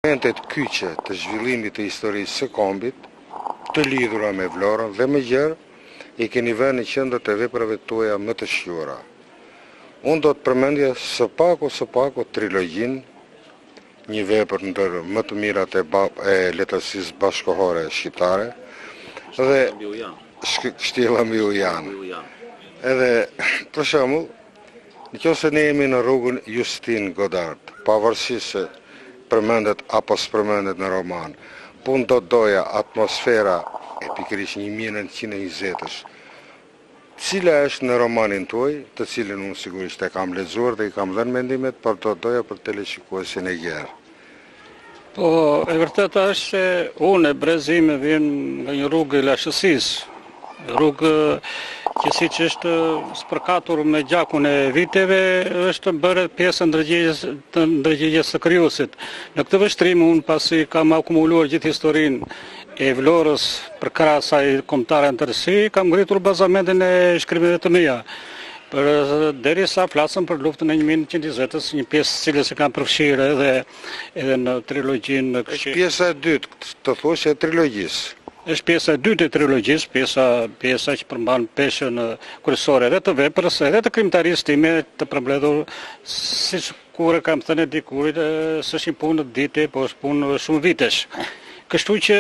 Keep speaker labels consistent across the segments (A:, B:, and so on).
A: Elementet kyçe të zhvillimit të historisë së kombit, të lidhura me Vlorën dhe më gjerë, I keni vënë në qendër të veprave tuaja më të shquara. Unë do të përmendja së paku trilogjin, një vepër ndër më të mirat e letërsisë bashkëkohore shqiptare, dhe Kështjella mbi Ujan. Edhe, për shembull, nëse ne jemi në rrugën Justin Godard, pavarësisht se përmendet apo s'përmendet në roman, po unë do doja atmosfera e pikërisht 1920-sh, cila është në romanin tuaj, të cilin unë sigurisht e kam lexuar dhe I kam dhënë mendimet, por do doja për teleshikuesin e gjerë.
B: Po, e vërteta është se unë e brezime vjen nga një rrugë e lashësisë, rrugë që siç është spërkatur me gjakun e viteve, është bërë pjesë të ndërgjegjes së krijuesit. Në këtë vështrim unë pasi kam akumuluar gjithë historinë e Vlorës për krah asaj kombëtare ndërsi, kam ngritur bazamentin e shkrimeve të mia. Derisa flasëm për luftën e 1920-s, një pjesë cilës e kam përfshirë edhe në trilogjinë.
A: Është pjesa e dytë, të thosh e trilogjisë.
B: Është pjesa e dytë e trilogjisë, pjesa që përmban peshën kryesore edhe të veprës, edhe të krimtarisë time të përmbledhur, siç kur e kam thënë dikurit, s'është një punë dite, po është punë shumë vitesh. Kështu që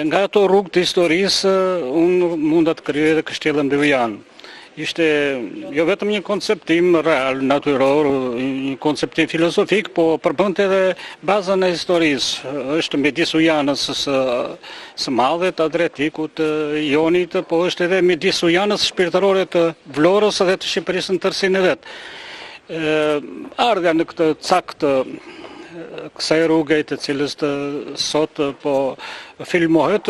B: nga ato rrugë të historisë, unë mund të krijoj edhe Kështjellën mbi Ujan. Ishte jo vetëm një konceptim real, natyror, një konceptim filozofik, po përbënte edhe bazën e historisë. Është midis Ujanës së madhe, të Adriatikut, të Jonit, po është edhe midis Ujanës shpirtërore të Vlorës dhe të Shqipërisë në tërësinë e vet. Ardha në këtë cak të kësaj rruge të cilës të sot po filmohet,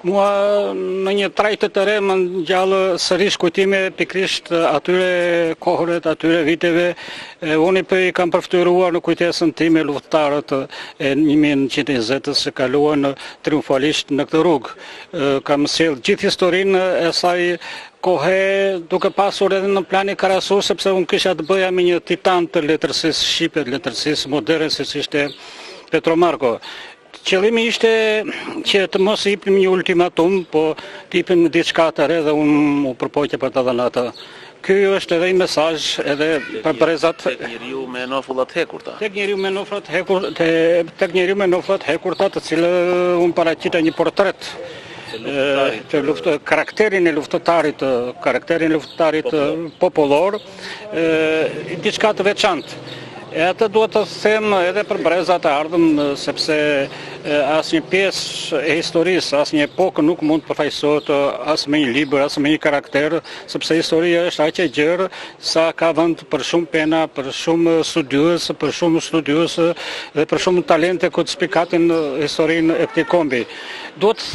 B: mua në një trajtë të re më ngjall sërish kujtime pikrisht atyre kohëve, atyre viteve. Unë I kam përftuar në kujtesën time luftëtarët e 1920-s që kaluan triumfalisht në këtë rrugë. Kam sjell gjithë historinë e saj kohe duke pasur edhe në plani krahasor, sepse unë kisha të bëja me një titan të letërsisë shqipe, letërsisë moderne, siç ishte Petromarko. Qëllimi ishte që të mos I jepim një ultimatum, po të jepim diçka të re dhe unë u përpoqja për të dhënë atë. Ky është edhe një mesazh edhe për brezat.
C: Tek njeriu me nofullat hekurta.
B: Tek njeriu me nofullat hekurta, të cilë unë paraqita një portret karakterin e luftëtarit popullor, diçka të veçantë. E atë duhet të them edhe për brezat e ardhëm, sepse asnjë pjesë e historisë, asnjë epokë nuk mund të përfaqësohet as me një libër, as me një karakter, sepse historia është aq e gjerë sa ka vend për shumë pena, për shumë studiues dhe për shumë talente që spikatin historinë e këtij kombi. Duhet të